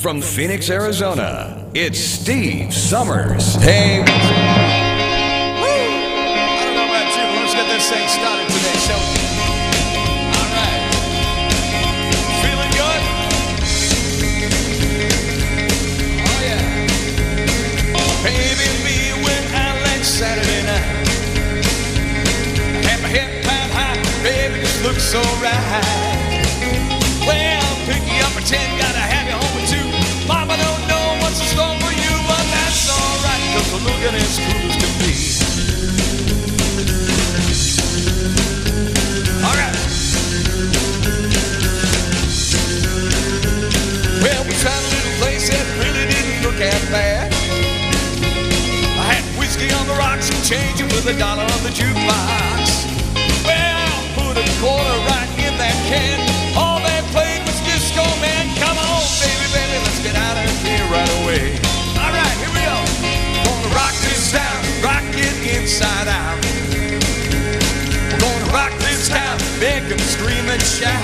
From Phoenix, Arizona, it's Steve Summers. Hey. Woo! I don't know about you, but let's get this thing started today, shall we? All right. Feeling good? Oh, yeah. Baby, me when I like Saturday night. I had my head piled high, baby, just looks so right. Well, pick you up at 10, gotta have you home at 2. Mama don't know what's in store for you, but that's alright, 'cause we're looking as cool as can be. Alright. Well, we tried a little place that really didn't look that bad. I had whiskey on the rocks and change it with $1 on the jukebox. Well, put a quarter right in that can. All they played was disco, man. Come on, baby, baby, let's get out of here right away. All right, here we go. Gonna rock this town, rock it inside out. We're gonna rock this town, make them scream and shout.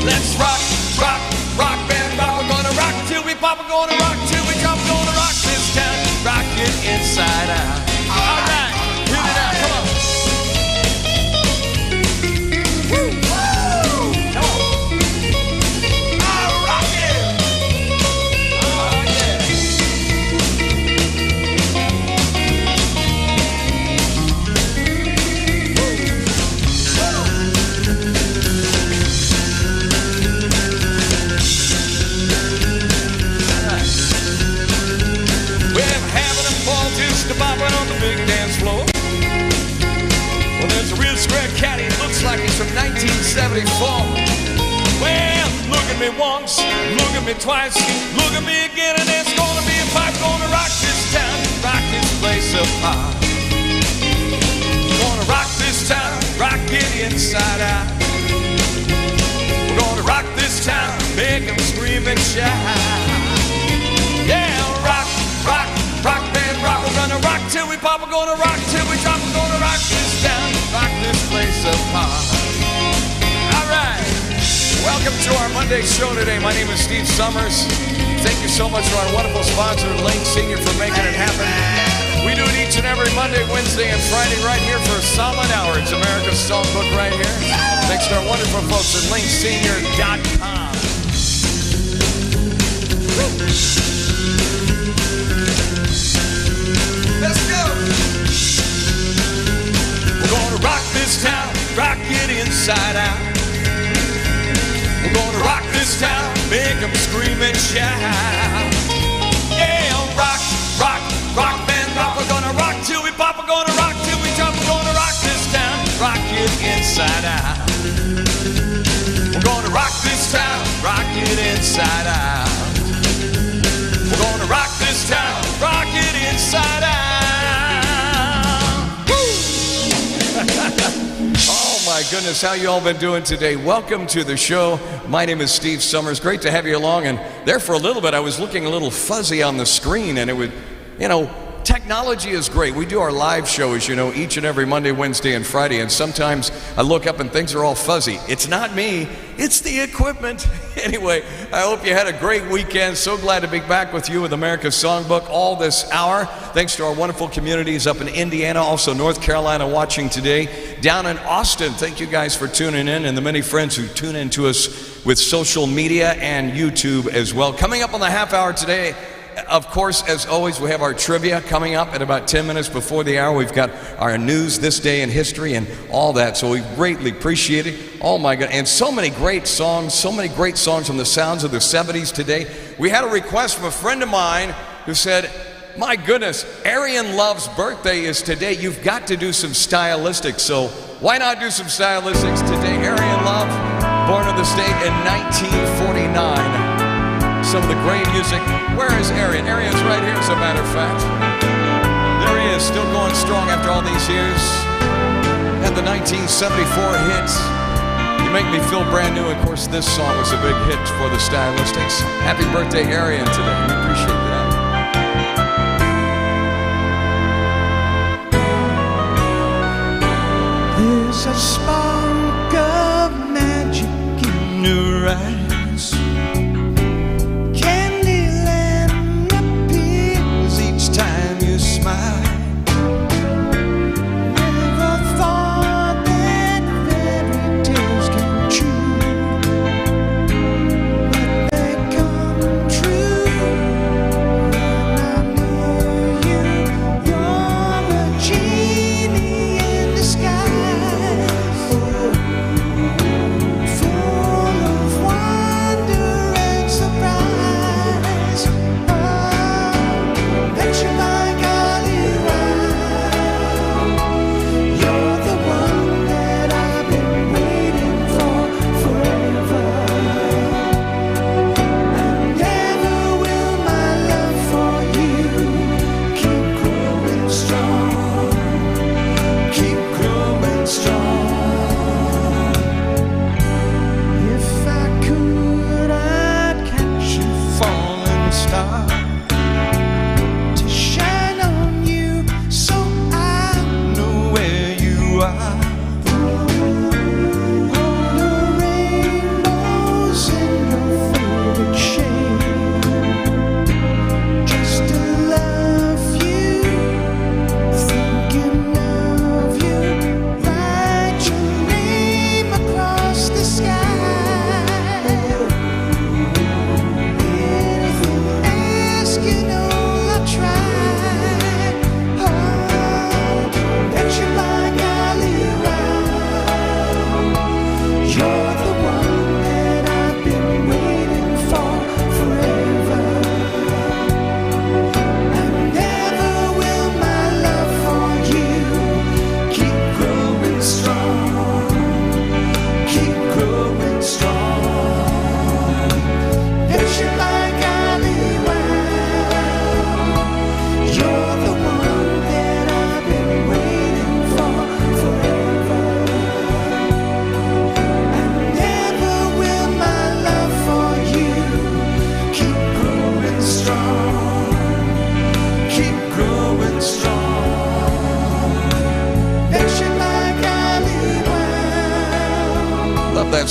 Let's rock, rock, rock, band, rock. We're gonna rock till we pop. We're gonna rock till we drop. We're gonna rock this town, rock it inside out. All right, hit it out, come on. Bopping on the big dance floor. Well, there's a real square caddy, looks like he's from 1974. Well, look at me once, look at me twice, look at me again, and it's gonna be a fight. Gonna rock this town, rock this place apart. Gonna rock this town, rock it inside out. We're gonna rock this town, make them scream and shout. Yeah, rock, rock, rock, band, rock. We're gonna rock till we pop. We're gonna rock till we drop. We're gonna rock this town, rock this place apart. All right. Welcome to our Monday show today. My name is Steve Summers. Thank you so much to our wonderful sponsor, Lane Senior, for making it happen. We do it each and every Monday, Wednesday, and Friday right here for a solid hour. It's America's Songbook right here. Thanks to our wonderful folks at LaneSenior.com. Let's go! We're gonna rock this town, rock it inside out. We're gonna rock this town, make them scream and shout. Yeah, rock, rock, rock, band, rock. We're gonna rock till we pop. We're gonna rock till we drop. We're gonna rock this town, rock it inside out. We're gonna rock this town, rock it inside out. We're gonna rock this town, rock it inside out. Oh my goodness, how you all been doing today? Welcome to the show. My name is Steve Summers. Great to have you along. And there for a little bit, I was looking a little fuzzy on the screen, and it would, technology is great. We do our live shows, each and every Monday, Wednesday, and Friday, and sometimes I look up and things are all fuzzy. It's not me, it's the equipment. Anyway, I hope you had a great weekend. So glad to be back with you with America's Songbook all this hour. Thanks to our wonderful communities up in Indiana, also North Carolina watching today. Down in Austin, thank you guys for tuning in, and the many friends who tune in to us with social media and YouTube as well. Coming up on the half hour today, of course, as always, we have our trivia coming up at about 10 minutes before the hour. We've got our news, this day in history, and all that. So we greatly appreciate it. Oh my God. And so many great songs from the sounds of the 70s today. We had a request from a friend of mine who said, my goodness, Arian Love's birthday is today. You've got to do some stylistics. So why not do some stylistics today? Arian Love, born in the state in 1949. Some of the great music. Where is Arian? Arian's right here, as a matter of fact. There he is, still going strong after all these years. Had the 1974 hits. You Make Me Feel Brand New. Of course, this song was a big hit for the Stylistics. Happy birthday, Arian, today. We appreciate that. There's a spark of magic in her eyes.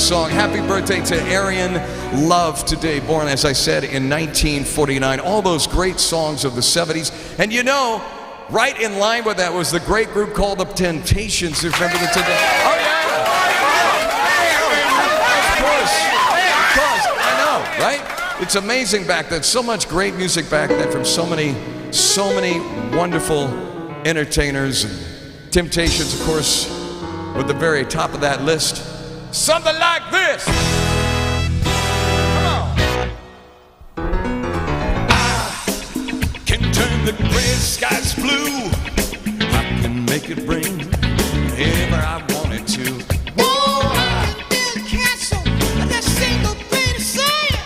song. Happy birthday to Arian Love today, born, as I said, in 1949. All those great songs of the 70s. And you know, right in line with that was the great group called The Temptations. If you remember the Temptations? Oh, yeah! Of course, I know, right? It's amazing back then. So much great music back then from so many wonderful entertainers. And Temptations, of course, with the very top of that list. Something like this. Come on. I can turn the gray skies blue. I can make it rain whenever I want it to. Oh, I can build a castle on that single grain of sand.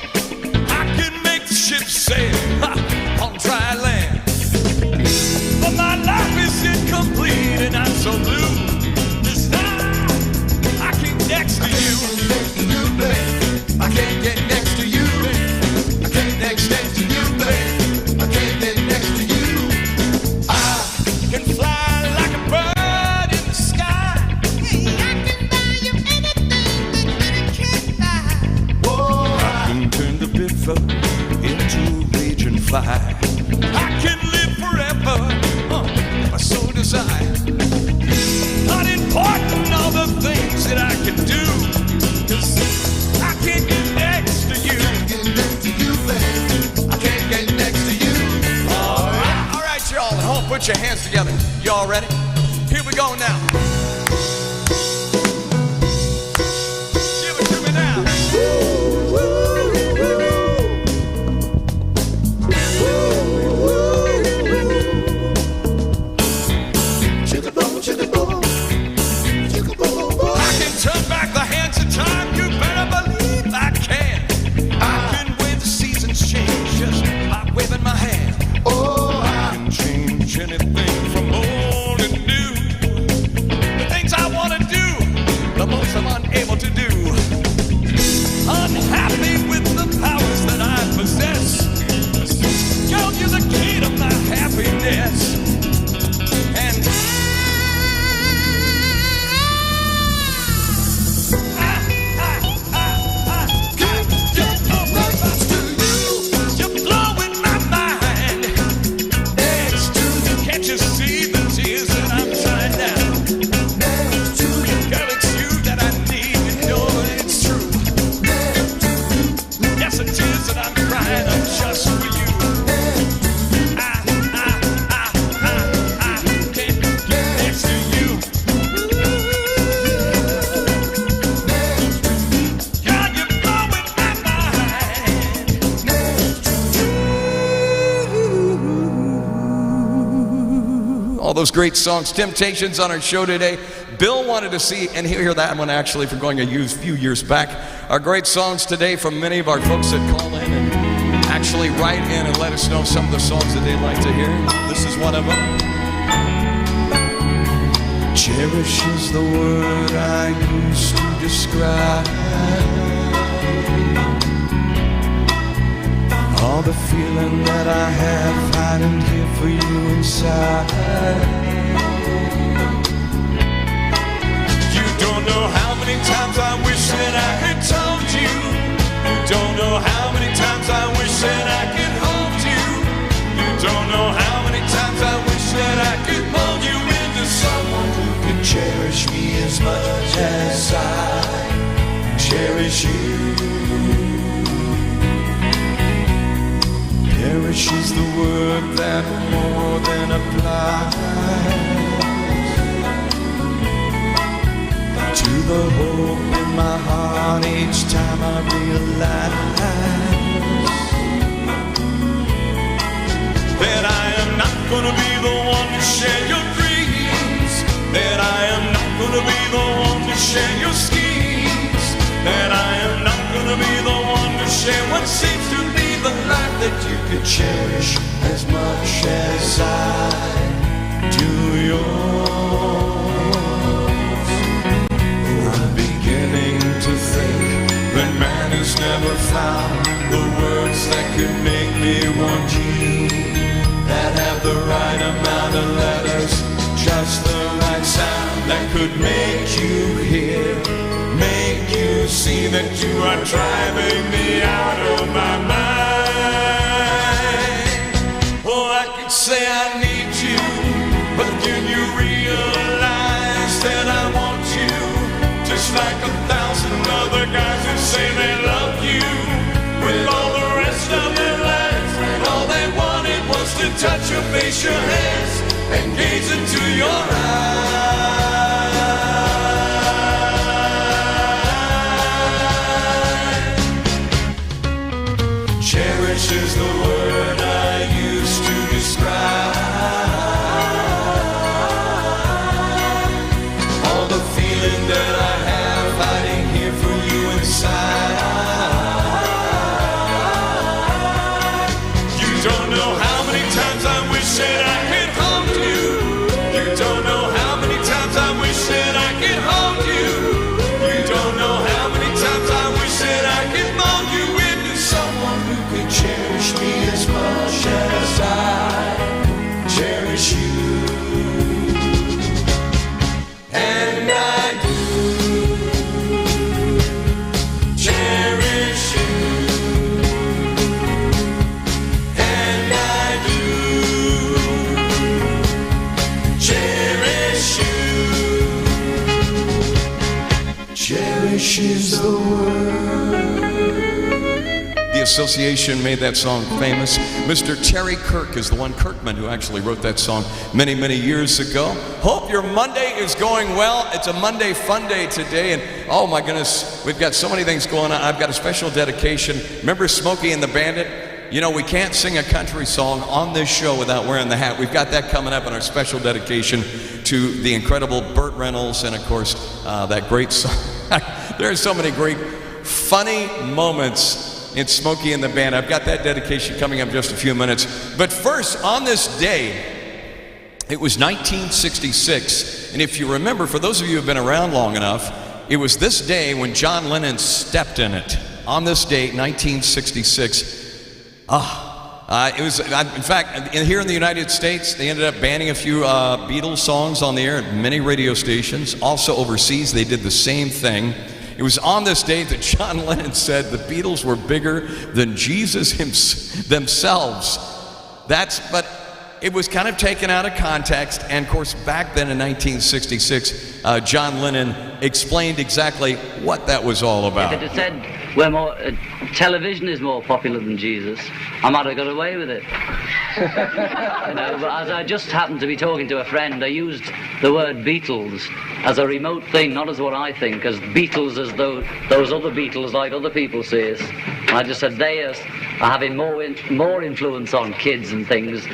I can make the ship sail on dry land. But my life is incomplete and I'm so blue. This time I can't next to you. I can't get next to you. I can't next to you, babe. I can't get next to you. I can fly like a bird in the sky. Hey, I can buy you anything that money can't buy. Oh, I can turn the river into a raging fly. I can live forever, so desire. Not important all the things that I can do, 'cause I can't get next to you. I can't get next to you, babe. I can't get next to you. All right, y'all at home, put your hands together. Y'all ready? Here we go now. Give it to me now. I can turn back the hands of time, you better believe I can. I can win the seasons change just by waving my hand. Oh, I can change anything from old to new. The things I want to do, the most I'm unable to do. Unhappy with the powers that I possess. Girl, you're the key to my happiness. And all those great songs, Temptations on our show today. Bill wanted to see and hear that one actually from going a few years back. Our great songs today from many of our folks that call in and actually write in and let us know some of the songs that they'd like to hear. This is one of them. Cherish is the word I used to describe all the feeling that I have hiding here for you inside. You don't know how many times I wish that I had told you. You don't know how many times I wish that I could hold you. You don't know how many times I wish that I could mold you into someone who could cherish me as much as I cherish you. Cherish is the word that more than applies to the hope in my heart each time I realize that I am not gonna be the one to share your dreams, that I am not gonna be the one to share your schemes, that I am not gonna be the one to share what seems to be the life that you could cherish as much as I do yours. I'm beginning to think that man has never found the words that could make me want you, that have the right amount of letters, just the right sound that could make you hear, make you see you're driving me out of my mind. Oh, I could say I need you, but can you realize that I want you just like 1,000 other guys who say they love you with all the rest of their lives, and all they wanted was to touch your face, your hands, and gaze into your eyes. Cherish is the word I use to describe all the feeling that I have hiding here for you inside. You don't know how many times I wish that I could hold you. You don't know how many times I wish that I could hold you. You don't know how many times I wish that I could mold you into someone who could cherish me as much as I cherish you. And I do cherish you. And I do cherish you. Cherish is the word. The association made that song famous. Mr. Terry Kirk is the one, Kirkman, who actually wrote that song many, many years ago. Hope your Monday is going well. It's a Monday fun day today, and oh my goodness, we've got so many things going on. I've got a special dedication. Remember Smokey and the Bandit? You know, we can't sing a country song on this show without wearing the hat. We've got that coming up in our special dedication to the incredible Burt Reynolds, and of course, that great song. There are so many great, funny moments in Smokey and the Band. I've got that dedication coming up in just a few minutes. But first, on this day, it was 1966, and if you remember, for those of you who have been around long enough, it was this day when John Lennon stepped in it. On this date, 1966. It was, in fact, here in the United States, they ended up banning a few Beatles songs on the air at many radio stations. Also overseas, they did the same thing. It was on this day that John Lennon said the Beatles were bigger than Jesus themselves. But it was kind of taken out of context, and of course, back then in 1966, John Lennon explained exactly what that was all about. If it had said television is more popular than Jesus, I might have got away with it. But as I just happened to be talking to a friend, I used the word Beatles as a remote thing, not as what I think, as Beatles as though those other Beatles like other people say us. And I just said they are having more influence on kids and things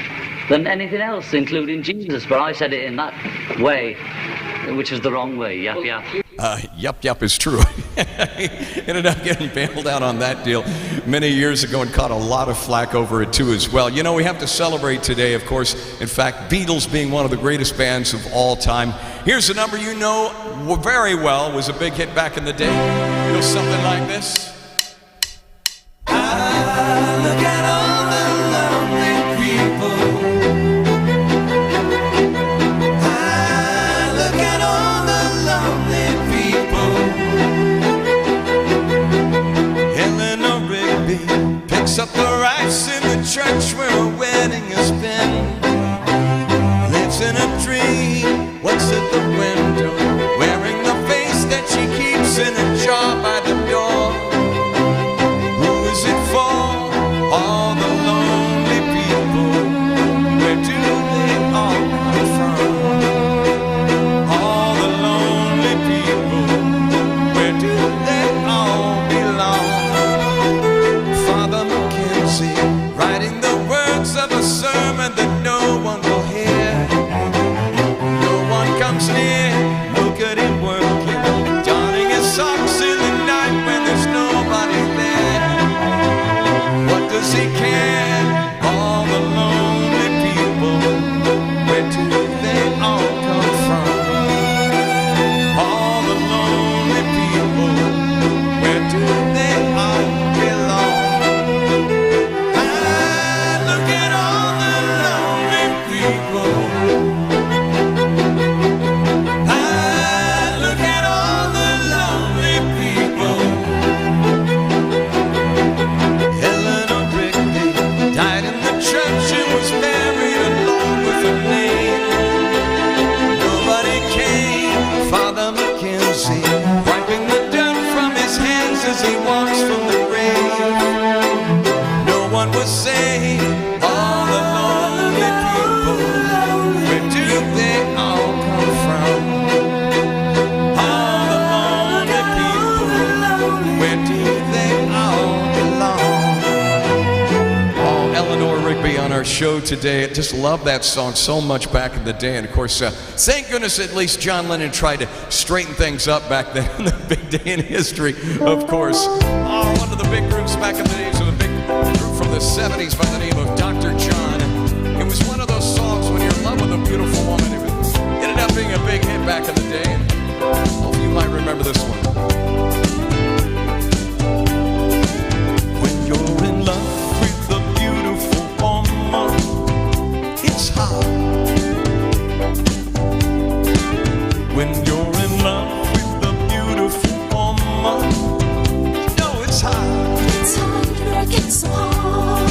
than anything else, including Jesus. But I said it in that way, which is the wrong way. Yap, yap. Yup is true. Ended up getting bailed out on that deal many years ago and caught a lot of flack over it too as well. You know, we have to celebrate today, of course. In fact, Beatles being one of the greatest bands of all time. Here's a number you know very well, was a big hit back in the day. It goes something like this. I look at all the lonely people. Picks up the rice in the church where a wedding has been. Lives in a dream, walks at the window, wearing the face that she keeps in a jar by the door. Who is it for? All the lonely people. Where do they all come from? All the lonely people. Where do they all belong? Writing the words of a sermon. our show today. I just love that song so much back in the day. And of course, thank goodness at least John Lennon tried to straighten things up back then in the big day in history, of course. Oh, one of the big groups back in the days of a big group from the 70s by the name of Dr. John. It was one of those songs when you're in love with a beautiful woman. It ended up being a big hit back in the day. And hope you might remember this one. When you're in love with a beautiful woman, it's hard. When you're in love with a beautiful woman, you know it's hard. It's hard, it's so hard.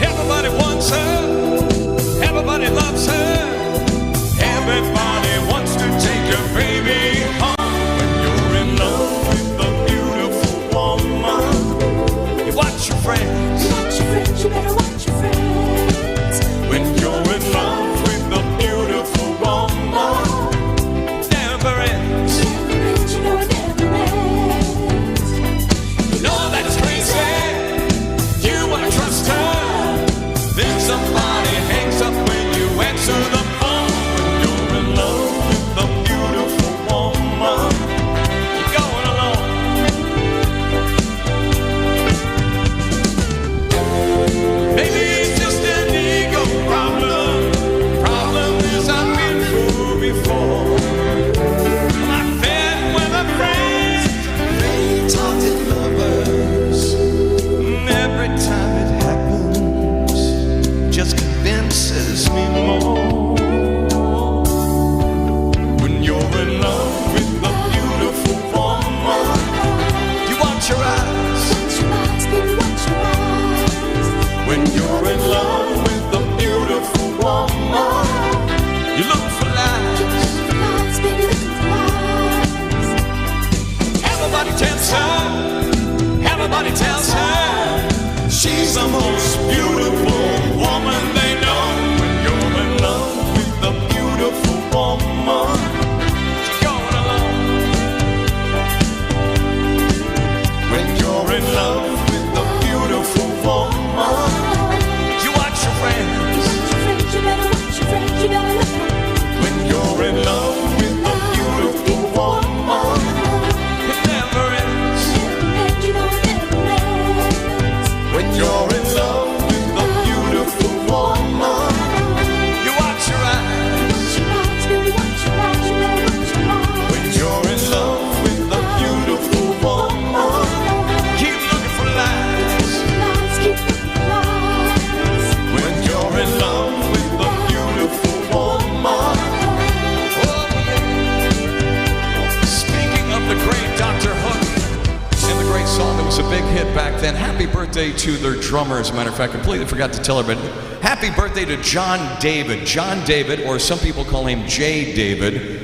Everybody wants her, everybody loves her, everybody wants to take your baby home. When you're in love with a beautiful woman, you watch your friends. You watch your friends, you better watch your friends. When you're in love with a beautiful woman, never ends. Never ends, you know it never ends. No, that's crazy. You wanna trust her, then somebody hangs up when you answer the phone. When you're in love with a beautiful woman, you're going alone. Maybe it's just an ego problem. Problem is I've been through before. I've been with a friend, faint-hearted lovers. And every time it happens, just convinces me more. When you're in love with a beautiful woman, you watch your eyes. Watch your eyes, baby, watch your eyes. When you're in love with a beautiful woman, you look for lies. Look for lies, baby, look for lies. Everybody tells her, everybody tells her, she's the most beautiful woman they know. When you're in love with a beautiful woman, you're going alone. When you're in love with a beautiful woman, you watch your friends. Watch your friends, you better watch your friends, you better look out. When you're in love with a beautiful woman, it never ends. Never ends, you know it never ends. When you're in love with a beautiful woman, you watch your eyes. Watch your eyes, baby, watch your eyes, you better watch your eyes. When you're in love with a beautiful woman, keep looking for lies. Lies, keep looking for lies. When you're in love with a beautiful woman, oh yeah. Speaking of the great Dr. Hook and the great song that was a big hit back then, happy birthday to their drummer. As a matter of fact, completely forgot to tell everybody. Happy birthday to John David. John David, or some people call him J. David.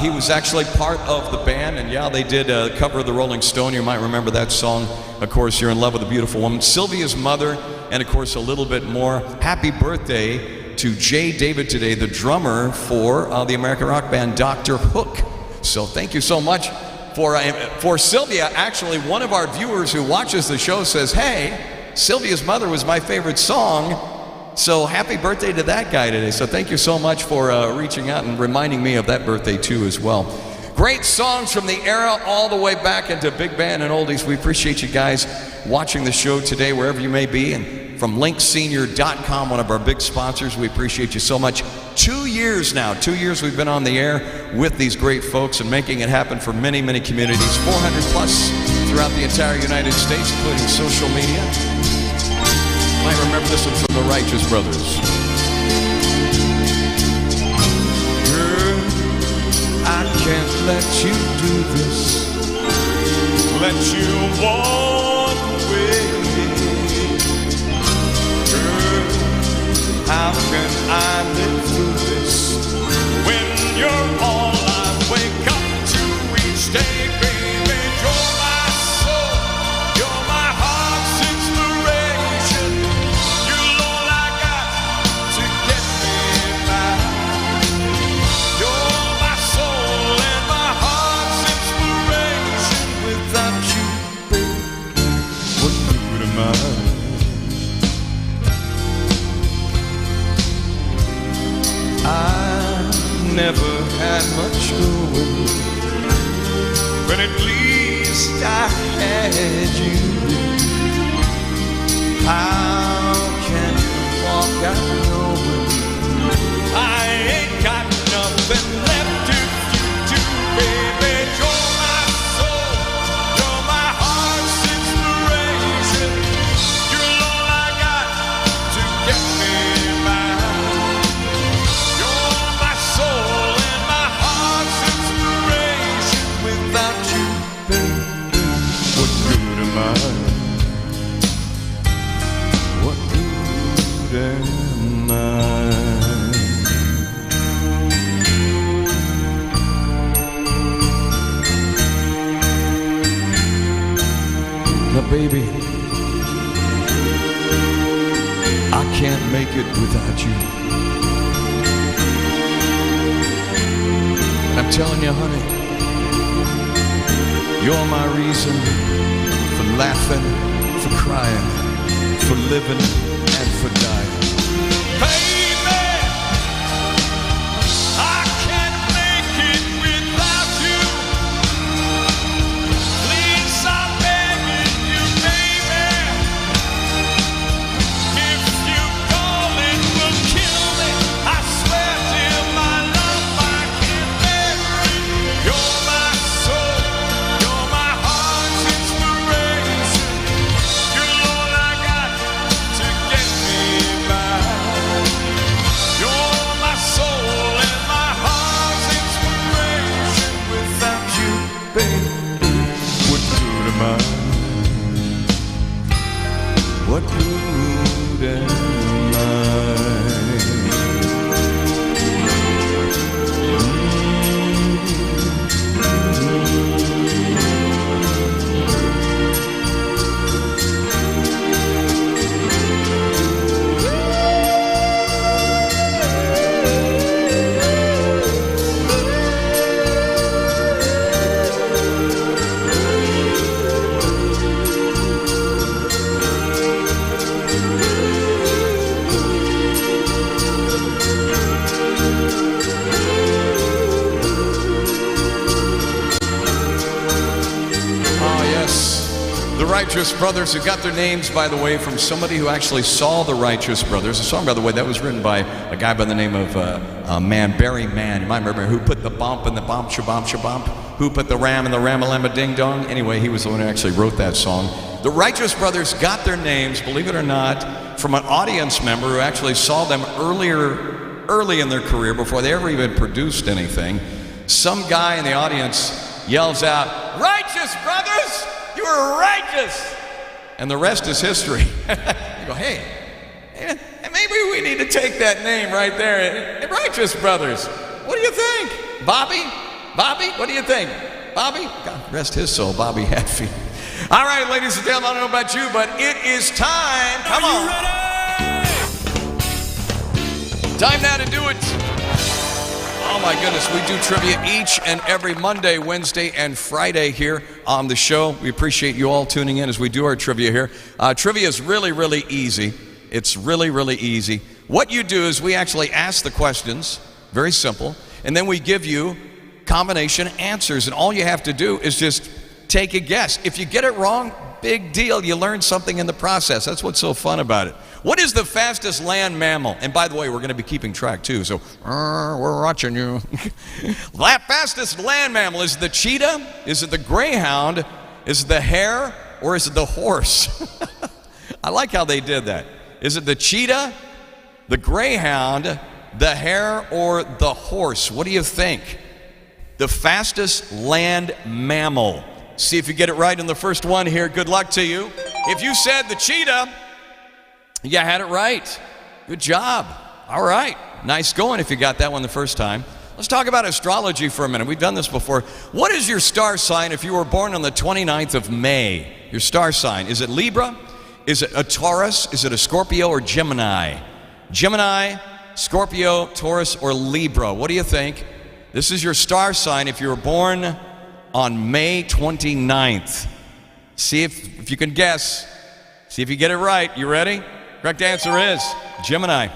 He was actually part of the band, and yeah, they did a cover of the Rolling Stone. You might remember that song. Of course, You're in Love with a Beautiful Woman. Sylvia's mother, and of course, a little bit more. Happy birthday to J. David today, the drummer for the American rock band Dr. Hook. So thank you so much for Sylvia. Actually, one of our viewers who watches the show says, hey, Sylvia's Mother was my favorite song. So happy birthday to that guy today. So thank you so much for reaching out and reminding me of that birthday too as well. Great songs from the era all the way back into big band and oldies. We appreciate you guys watching the show today wherever you may be. And from linksenior.com, one of our big sponsors, we appreciate you so much. 2 years now, 2 years we've been on the air with these great folks and making it happen for many, many communities. 400 plus throughout the entire United States, including social media. You might remember this one from the Righteous Brothers. Girl, I can't let you do this. Let you walk away. Girl, how can I live through this when you're all I wake up to each day, baby? You're my soul, you're my heart's inspiration. You're all I got to get me by. You're my soul and my heart's inspiration. Without you, baby, what good am I? had much going, but at least I had you. How can you walk out knowing I ain't got nothing left to do, baby? You're my soul, you're my heart's inspiration. You're all I got to get me by. You're my soul and my heart's inspiration. Without you, baby, what good am I? What good am I? Now, baby, I can't make it without you. And I'm telling you, honey, you're my reason for laughing, for crying, for living, and for dying. Baby, I can't make it without you. Please, I'm begging you, baby. If you call, it will kill me. I swear, dear, my love, I can't bear it. You're my soul, you're my heart's inspiration. You're all I got to get me by. You're my soul and my heart's inspiration. Without you, baby, what good am I? What good am I? Oh, yes. The Righteous Brothers, who got their names, by the way, from somebody who actually saw the Righteous Brothers. The song, by the way, that was written by a guy by the name of Barry Mann. You might remember who put the bump in the bump, shabomp, shabomp. Who put the ram in the ram-a-lamma ding-dong. Anyway, he was the one who actually wrote that song. The Righteous Brothers got their names, believe it or not, from an audience member who actually saw them early in their career, before they ever even produced anything. Some guy in the audience yells out, "Righteous Brothers, you are righteous!" And the rest is history. You go, hey, maybe we need to take that name right there. Righteous Brothers. What do you think? Bobby, what do you think? Bobby? God rest his soul, Bobby Hatfield. All right, ladies and gentlemen, I don't know about you, but it is time. Come on. Time now to do it. Oh my goodness, we do trivia each and every Monday, Wednesday, and Friday here on the show. We appreciate you all tuning in as we do our trivia here. Trivia is really, really easy. It's really, really easy. What you do is we actually ask the questions, very simple, and then we give you combination answers, and all you have to do is just take a guess. If you get it wrong, big deal. You learn something in the process. That's what's so fun about it. What is the fastest land mammal? And by the way, we're going to be keeping track too, so we're watching you. The fastest land mammal, is it the cheetah? Is it the greyhound? Is it the hare? Or is it the horse? I like how they did that. Is it the cheetah, the greyhound, the hare, or the horse? What do you think? The fastest land mammal. See if you get it right in the first one here. Good luck to you. If you said the cheetah, you had it right. Good job. All right. Nice going if you got that one the first time. Let's talk about astrology for a minute. We've done this before. What is your star sign if you were born on the 29th of May? Your star sign. Is it Libra? Is it a Taurus? Is it a Scorpio or Gemini? Gemini, Scorpio, Taurus, or Libra? What do you think? This is your star sign if you were born on May 29th. See if you can guess. See if you get it right. You ready? Correct answer is Gemini.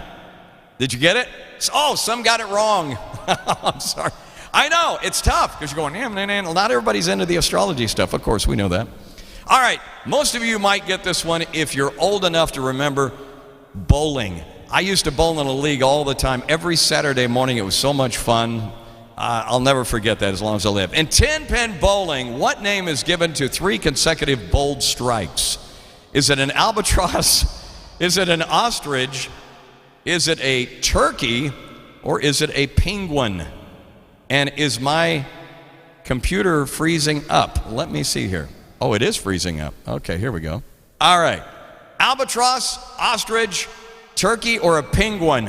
Did you get it? Oh, some got it wrong. I'm sorry. I know, it's tough because you're going, not everybody's into the astrology stuff. Of course, we know that. All right, most of you might get this one if you're old enough to remember bowling. I used to bowl in a league all the time. Every Saturday morning, it was so much fun. I'll never forget that as long as I live. In 10-pin bowling, what name is given to 3 consecutive bowled strikes? Is it an albatross? Is it an ostrich? Is it a turkey? Or is it a penguin? And is my computer freezing up? Let me see here. Oh, it is freezing up. Okay, here we go. All right. Albatross, ostrich, turkey, or a penguin?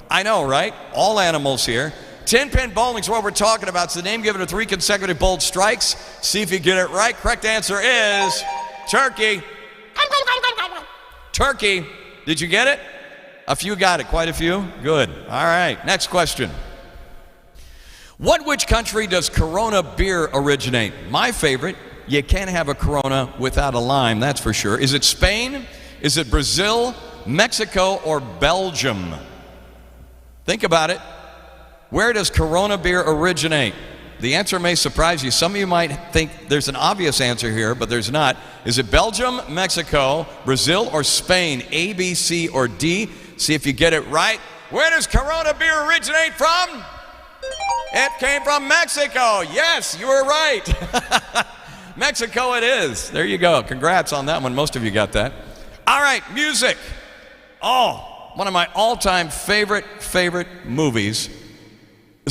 I know, right? All animals here. 10-pin bowling is what we're talking about. It's the name given to 3 consecutive bowled strikes. See if you get it right. Correct answer is turkey. Turkey. Did you get it? A few got it. Quite a few? Good. All right. Next question. Which country does Corona beer originate? My favorite. You can't have a Corona without a lime, that's for sure. Is it Spain? Is it Brazil, Mexico, or Belgium? Think about it. Where does Corona beer originate? The answer may surprise you. Some of you might think there's an obvious answer here, but there's not. Is it Belgium, Mexico, Brazil, or Spain? A, B, C, or D? See if you get it right. Where does Corona beer originate from? It came from Mexico. Yes, you were right. Mexico it is. There you go. Congrats on that one. Most of you got that. All right, music. Oh, one of my all-time favorite movies.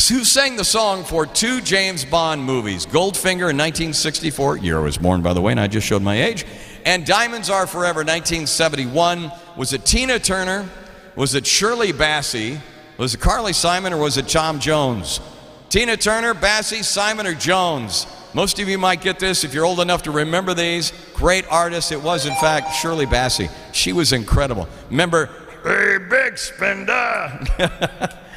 Who sang the song for 2 James Bond movies? Goldfinger in 1964, year I was born, by the way, and I just showed my age. And Diamonds Are Forever, 1971. Was it Tina Turner? Was it Shirley Bassey? Was it Carly Simon, or was it Tom Jones? Tina Turner, Bassey, Simon, or Jones? Most of you might get this if you're old enough to remember these. Great artist. It was, in fact, Shirley Bassey. She was incredible. Remember, hey, big spender.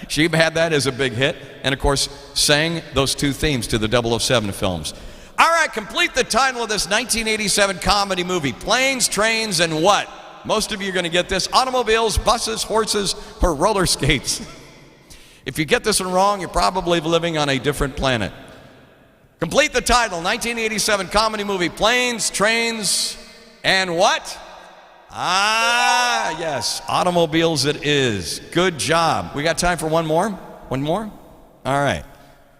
She had that as a big hit, and of course, sang those 2 themes to the 007 films. All right, complete the title of this 1987 comedy movie. Planes, Trains, and what? Most of you are going to get this. Automobiles, buses, horses, or roller skates. If you get this one wrong, you're probably living on a different planet. Complete the title, 1987 comedy movie, Planes, Trains, and what? Ah, yes, automobiles it is. Good job. We got time for one more? One more? All right.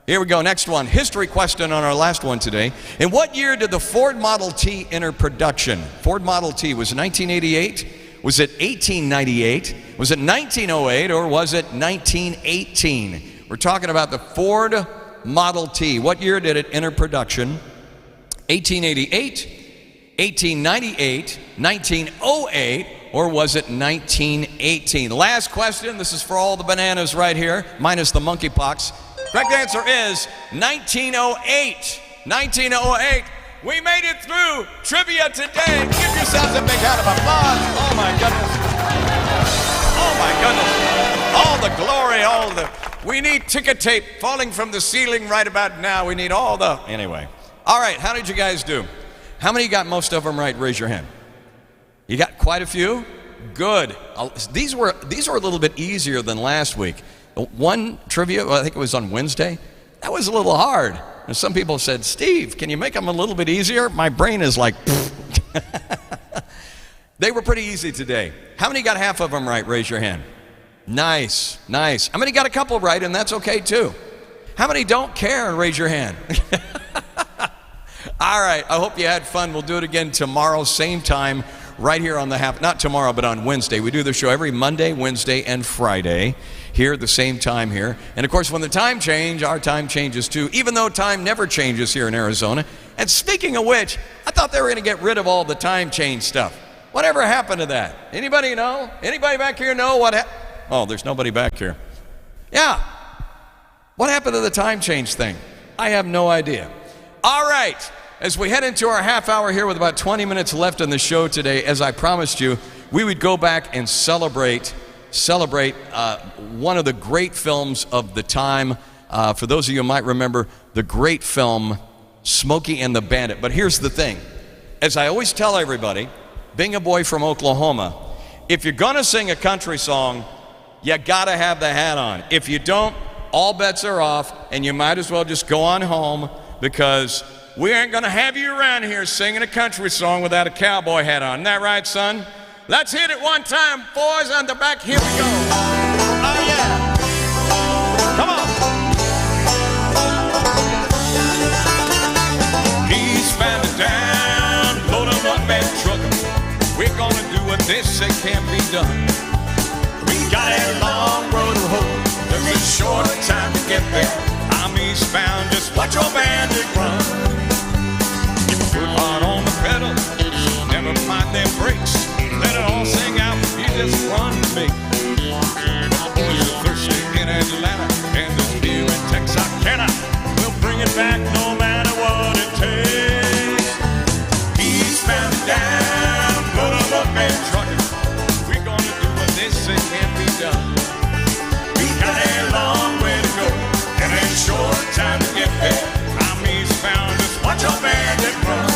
Here we go, next one. History question on our last one today. In what year did the Ford Model T enter production? Ford Model T, was it 1988? Was it 1898? Was it 1908, or was it 1918? We're talking about the Ford Model T. What year did it enter production? 1888, 1898, 1908, or was it 1918? Last question. This is for all the bananas right here, minus the monkeypox. Correct answer is 1908. 1908. We made it through trivia today. Give yourselves a big round of applause. Oh my goodness. Oh my goodness. All the glory, all the... We need ticker tape falling from the ceiling right about now. We need all the... Anyway. All right, how did you guys do? How many got most of them right? Raise your hand. You got quite a few? Good. These were a little bit easier than last week. One trivia, I think it was on Wednesday, that was a little hard. And some people said, Steve, can you make them a little bit easier? My brain is like, They were pretty easy today. How many got half of them right? Raise your hand. Nice, nice. How many got a couple right? And that's okay too. How many don't care? And raise your hand. All right, I hope you had fun. We'll do it again tomorrow, same time, right here on the not tomorrow, but on Wednesday. We do the show every Monday, Wednesday, and Friday here at the same time here. And of course, when the time changes, our time changes too, even though time never changes here in Arizona. And speaking of which, I thought they were going to get rid of all the time change stuff. Whatever happened to that? Anybody know? Anybody back here know what happened? Oh, there's nobody back here. Yeah. What happened to the time change thing? I have no idea. All right. As we head into our half hour here with about 20 minutes left in the show today, as I promised you, we would go back and celebrate one of the great films of the time. For those of you who might remember the great film Smokey and the Bandit. But here's the thing. As I always tell everybody, being a boy from Oklahoma, if you're going to sing a country song, you got to have the hat on. If you don't, all bets are off, and you might as well just go on home, because we ain't gonna have you around here singing a country song without a cowboy hat on. Isn't that right, son? Let's hit it one time, boys, on the back. Here we go. Oh, yeah. Come on. Eastbound and down, load 'em up and truck 'em. We're gonna do what they say can't be done. We got a long road to hoe. There's a short time to get there. I'm eastbound, just watch your bandit run. Keep your foot hard on the pedal, never mind them brakes. Let it all sing out, you just run to me. The boys are thirsty in Atlanta, and this beer in Texarkana. We'll bring it back no matter what it takes. Eastbound and down, load 'em up and truck it. We're gonna do what they say can't be done. We got a long way to go, and a short time to get there. I'm eastbound, just watch your bandit run.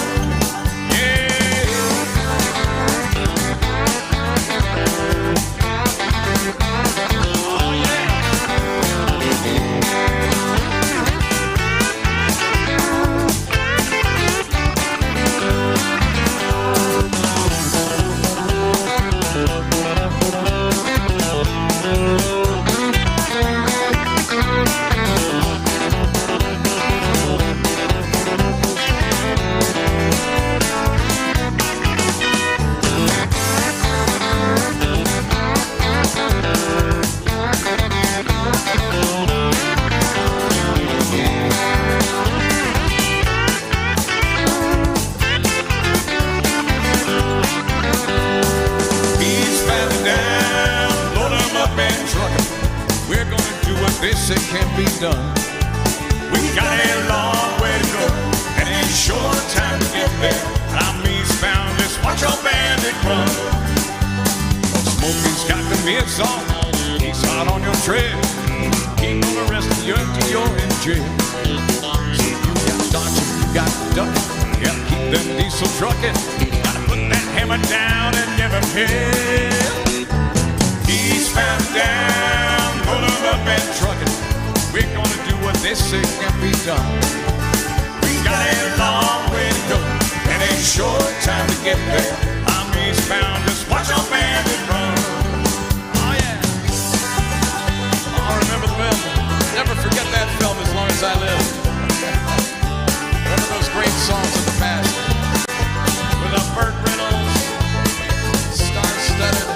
This it can't be done. We got a long way to go, and a short time to get there. I'm eastbound, just watch your bandit run. Smokey's got the mids on, he's hot on your trail. He gonna arrest you until you're in jail. So you got dodging, you got ducking, you gotta keep them diesel trucking. Gotta put that hammer down and never fail. Eastbound down, put 'em up and trucking. We're gonna do what they say can't be done. We got a long way to go, and a short time to get there. I'm eastbound, just watch your bandit run. Oh yeah. Oh, remember the film? Never forget that film as long as I live. One of those great songs of the past. With a Burt Reynolds, star-studded.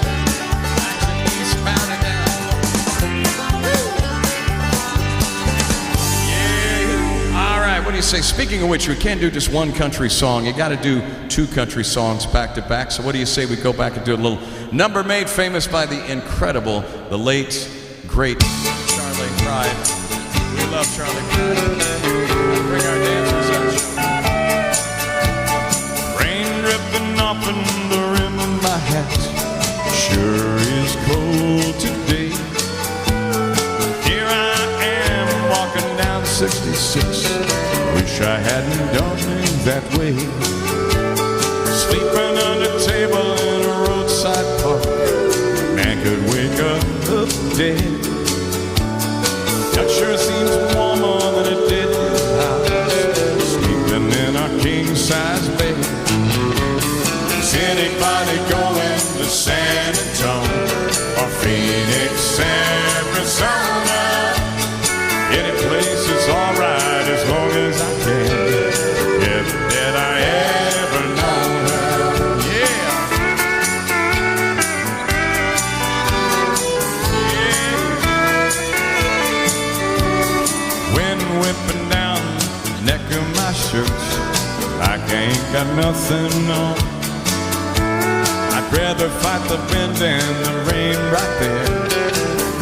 What do you say? Speaking of which, we can't do just one country song. You got to do two country songs back to back. So what do you say we go back and do a little number made famous by the incredible, the late, great Charlie Pride. We love Charlie Pride. Bring our dancers out. Rain dripping off in the rim of my hat. Sure is cold today. Here I am walking down 66. Wish I hadn't done it that way. Sleeping under a table in a roadside park. Man could wake up dead. That sure seems warmer than it did in the house. Sleeping in our king-size bed. Is anybody going to San Antonio or Phoenix, Arizona? Any place is alright as long as I can. If did I ever know her? Yeah. Wind whipping down the neck of my shirt. I ain't got nothing on. I'd rather fight the wind and the rain right there.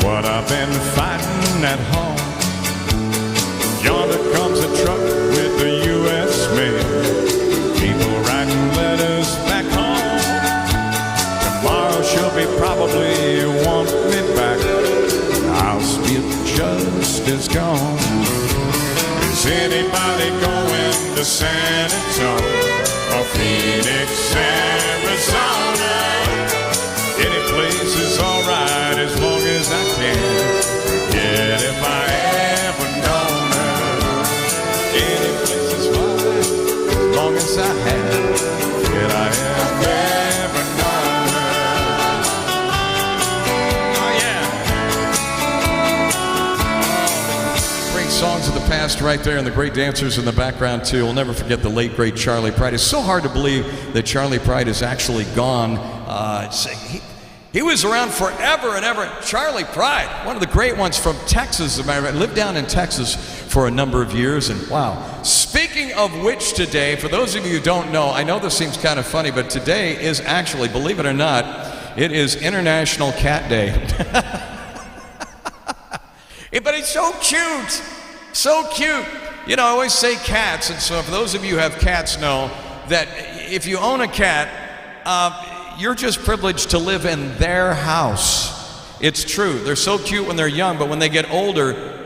What I've been fighting at home. Yonder comes a truck with the U.S. mail. People writing letters back home. Tomorrow she'll be probably wanting me back. I'll still just as gone. Is anybody going to San Antonio or Phoenix, Arizona? Any place is alright as long as I can. Forget if I am. passed right there, and the great dancers in the background, too. We'll never forget the late, great Charlie Pride. It's so hard to believe that Charlie Pride is actually gone. He was around forever and ever. Charlie Pride, one of the great ones from Texas, as a matter of fact, lived down in Texas for a number of years, and wow. Speaking of which, today, for those of you who don't know, I know this seems kind of funny, but today is actually, believe it or not, it is International Cat Day. But it's so cute, so cute. You know, I always say cats, and so for those of you who have cats know that if you own a cat, you're just privileged to live in their house. It's true. They're so cute when they're young, but when they get older,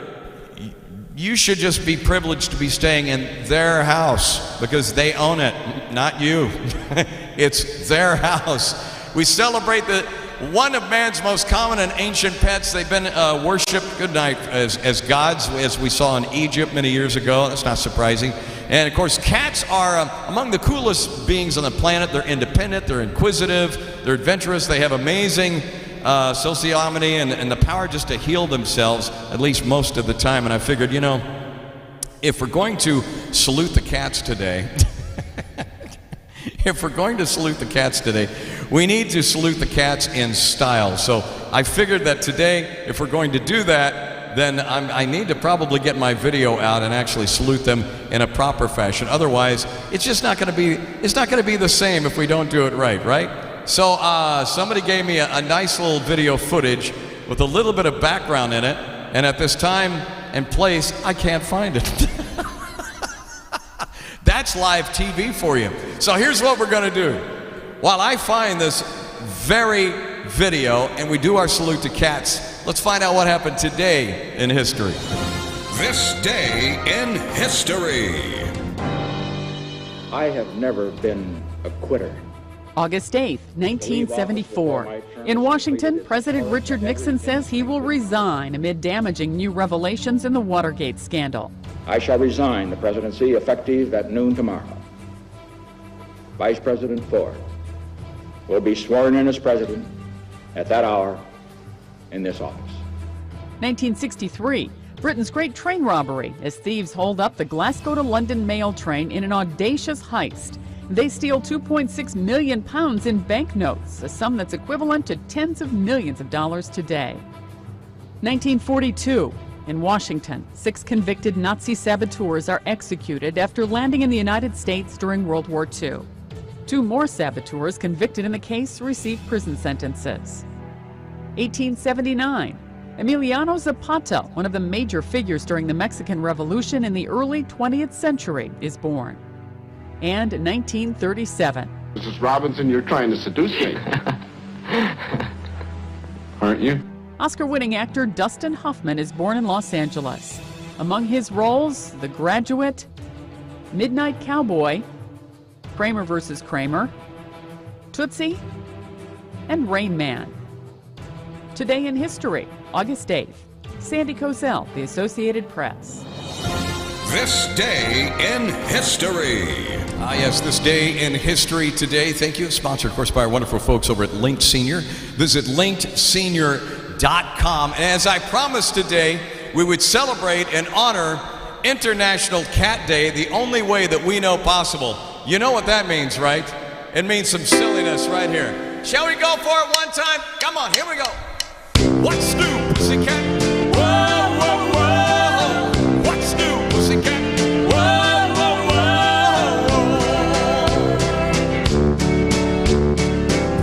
you should just be privileged to be staying in their house because they own it, not you. It's their house. We celebrate one of man's most common and ancient pets. They've been worshipped, good night, as gods, as we saw in Egypt many years ago. That's not surprising. And of course, cats are among the coolest beings on the planet. They're independent, they're inquisitive, they're adventurous, they have amazing sociality and the power just to heal themselves, at least most of the time. And I figured, you know, if we're going to salute the cats today, we need to salute the cats in style. So I figured that today, if we're going to do that, then I need to probably get my video out and actually salute them in a proper fashion. Otherwise, it's just not going to be, it's not going to be the same if we don't do it right? So somebody gave me a nice little video footage with a little bit of background in it, and at this time and place, I can't find it. That's live TV for you. So here's what we're going to do. While I find this very video and we do our salute to cats, let's find out what happened today in history. This day in history. I have never been a quitter. August 8, 1974. In Washington, President Richard Nixon says he will resign amid damaging new revelations in the Watergate scandal. I shall resign the presidency effective at noon tomorrow. Vice President Ford will be sworn in as president at that hour in this office. 1963. Britain's great train robbery as thieves hold up the Glasgow to London mail train in an audacious heist. They steal 2.6 million pounds in banknotes, a sum that's equivalent to tens of millions of dollars today. 1942. In Washington, 6 convicted Nazi saboteurs are executed after landing in the United States during World War II. 2 more saboteurs convicted in the case received prison sentences. 1879. Emiliano Zapata, one of the major figures during the Mexican Revolution in the early 20th century, is born. And 1937. Mrs. Robinson, you're trying to seduce me. Aren't you? Oscar-winning actor Dustin Hoffman is born in Los Angeles. Among his roles, The Graduate, Midnight Cowboy, Kramer vs. Kramer, Tootsie, and Rain Man. Today in history, August 8th. Sandy Kozel, The Associated Press. This day in history. Yes, this day in history today. Thank you. Sponsored, of course, by our wonderful folks over at Linked Senior. Visit linkedsenior.com. And as I promised today, we would celebrate and honor International Cat Day the only way that we know possible. You know what that means, right? It means some silliness right here. Shall we go for it one time? Come on, here we go. What's new, pussycat? Whoa, whoa, whoa. What's new, pussycat? Whoa, whoa, whoa.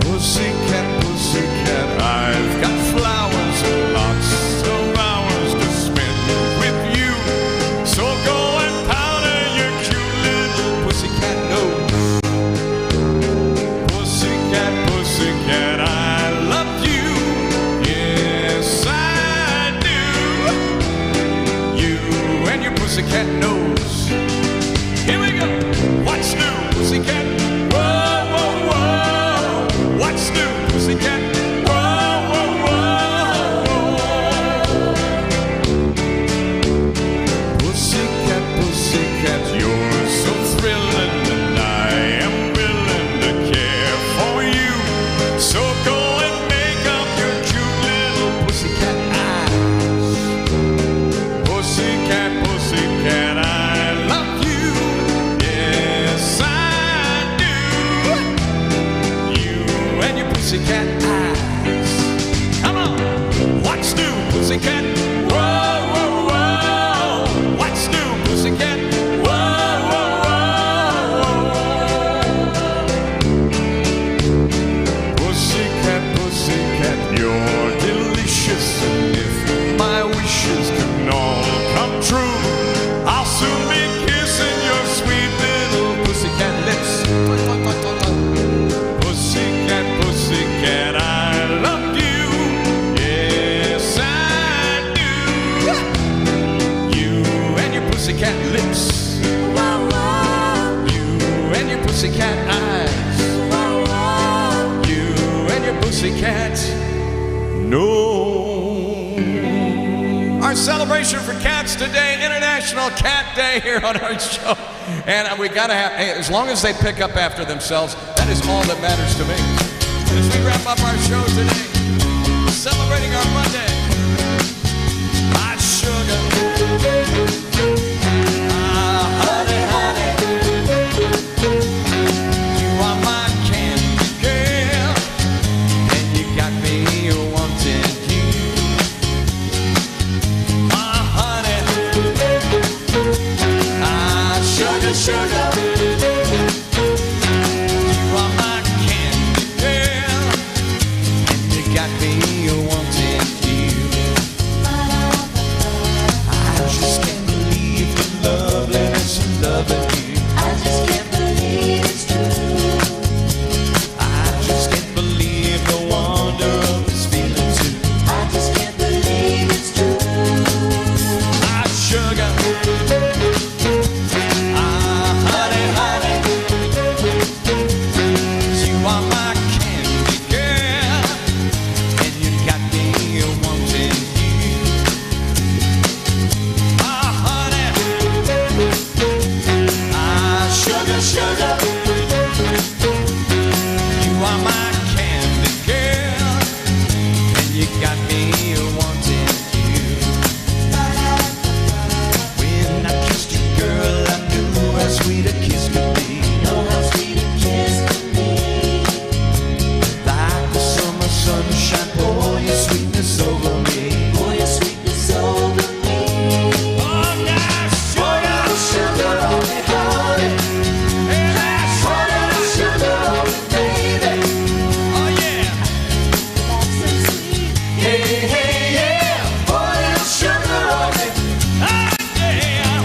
Pussycat, pussycat, I've got flowers and lots of hours to spend with you. So go and powder your cute little pussycat nose. Pussycat, pussycat, I love you. Yes, I know. Our celebration for cats today, International Cat Day here on our show. And we gotta have, hey, as long as they pick up after themselves, that is all that matters to me. As we wrap up our show today, celebrating our Monday. My sugar. Honey, honey. You are my candy girl. And you got me wanting you. My honey. Sugar, sugar. You are my candy girl. And you got me wanting you. I just can't believe the loveliness of loving you. I just can't believe it's true. I just can't believe the wonder of this feeling too. I just can't believe it's true. My sugar. Honey, honey. You are my candy girl. And you got me wanting you. Honey. Sugar, sugar. You are my candy girl. And you got me wanting you. When I kissed you, girl, I knew how sweet a kiss could be. Know how sweet a kiss can be. Like the summer sunshine, pour your sweetness over me. Pour your sweetness over me. Oh, now, sugar, Sugar on me, honey. hey, now, Pour that sugar on me, baby. oh, yeah. That's so sweet. Hey, hey, yeah. Pour that sugar on me. Ah, yeah.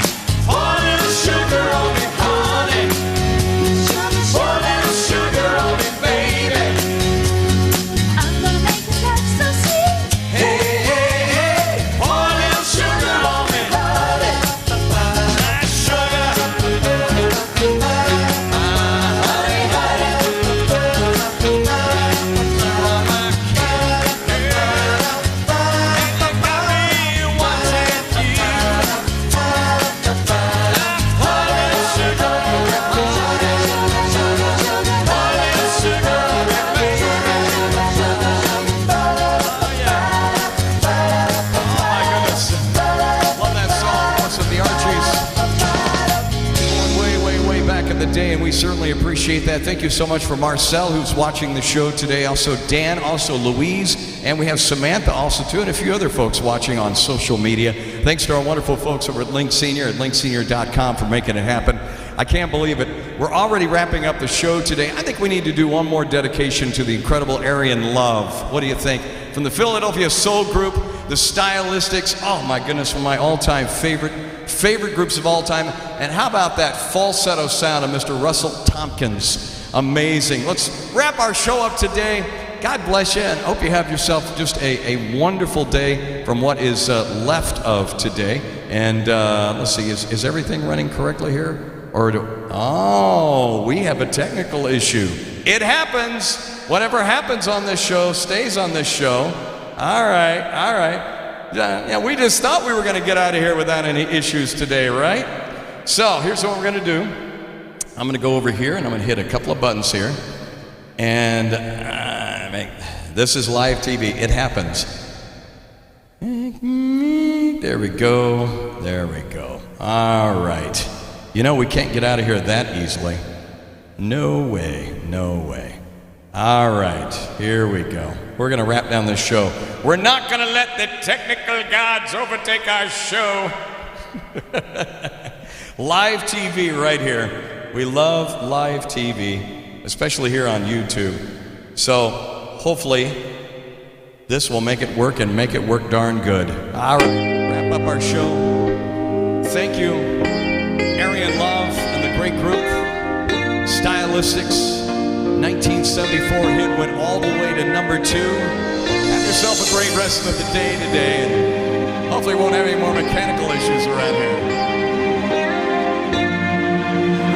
Pour that sugar on me, honey. Pour that sugar on me, baby. I'm gonna make the love so sweet. Hey, hey, hey. Pour that sugar on me, honey. Now, sugar. Honey, honey. The day, and we certainly appreciate that. Thank you so much for Marcel, who's watching the show today, also Dan, also Louise, and we have Samantha also too, and a few other folks watching on social media. Thanks to our wonderful folks over at Link Senior at linksenior.com for making it happen. I can't believe it. We're already wrapping up the show today. I think we need to do one more dedication to the incredible Aryan Love. What do you think? From the Philadelphia Soul Group, the Stylistics, oh my goodness, one of my all-time favorite groups of all time. And how about that falsetto sound of Mr. Russell Tompkins? Amazing. Let's wrap our show up today. God bless you, and hope you have yourself just a wonderful day from what is left of today. And let's see, is everything running correctly here? Or we have a technical issue. It happens. Whatever happens on this show stays on this show. All right. Yeah, we just thought we were going to get out of here without any issues today, right? So here's what we're going to do. I'm going to go over here and I'm going to hit a couple of buttons here. And this is live TV. It happens. There we go. All right. You know, we can't get out of here that easily. No way. All right, here we go. We're going to wrap down this show. We're not going to let the technical gods overtake our show. Live TV right here. We love live TV, especially here on YouTube. So hopefully this will make it work and make it work darn good. All right, wrap up our show. Thank you, Aryan Love and the great group, Stylistics. 1974 hit went all the way to number 2. Have yourself a great rest of the day today, and hopefully won't have any more mechanical issues around here.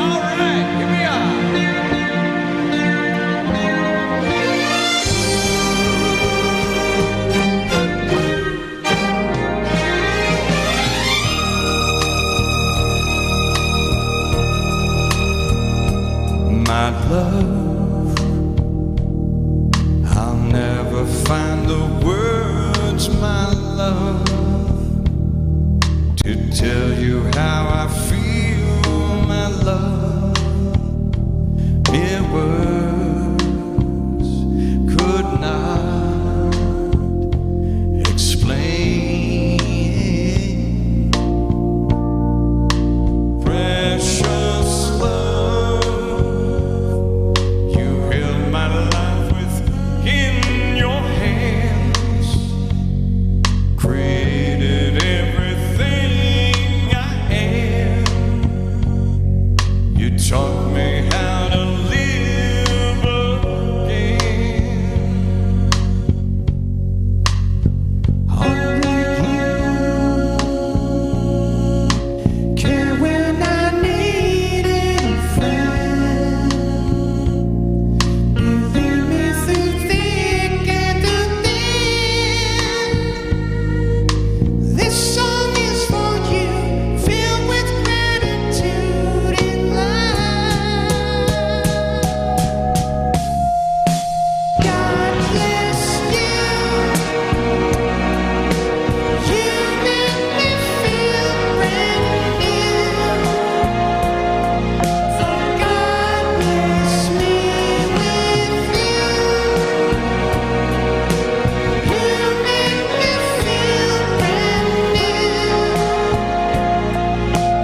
All right, here we are. to tell you how I feel, my love. Mere words could not explain. Precious love, you held my life within your hands, created everything I am. You taught me how to live again. Only you care when I needed a friend. You lead me through thick and through thin. This song is for you, filled with gratitude and love. God bless you. You make me feel brand new. For God bless me with you. You make me feel brand new.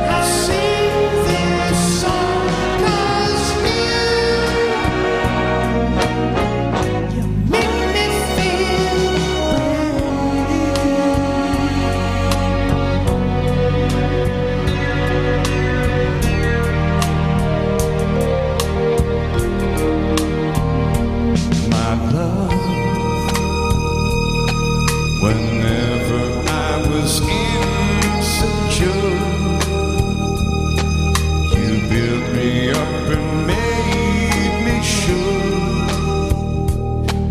I sing this song 'cause you make me feel my love. Whenever I was insecure, you built me up and made me sure.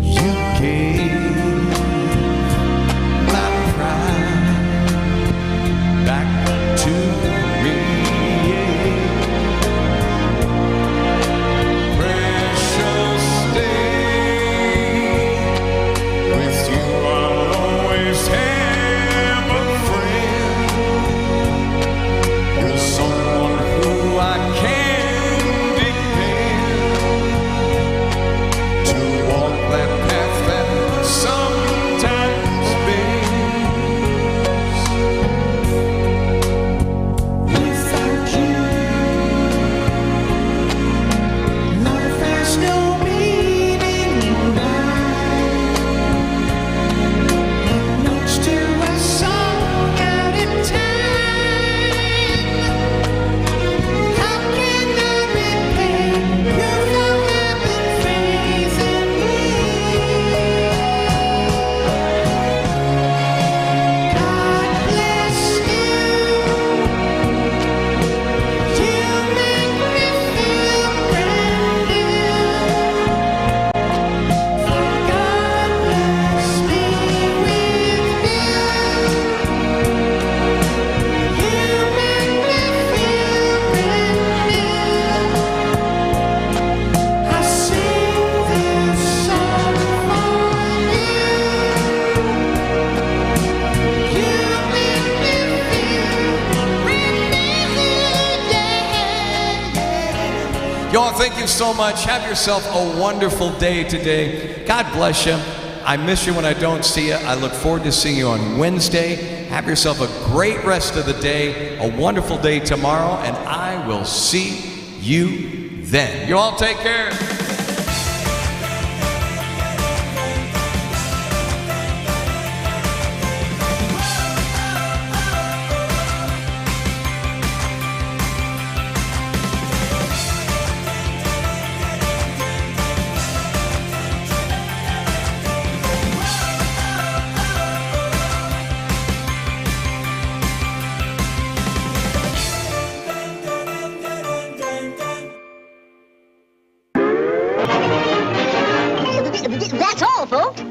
You gave my pride back to me. Precious day, with you I'll always have a friend. You're someone who I can depend to walk that path that sometimes bends. Without you, life has no meaning. Notes to a song out in time. How can I repay you for having faith in me? God bless you. You make me feel brand new. For God bless me with you. You make me feel brand new. I sing this song for you. You make me feel brand new. Y'all, thank you so much. Have yourself a wonderful day today. God bless you. I miss you when I don't see you. I look forward to seeing you on Wednesday. Have yourself a great rest of the day, a wonderful day tomorrow, and I will see you then. You all take care. That's all, folks.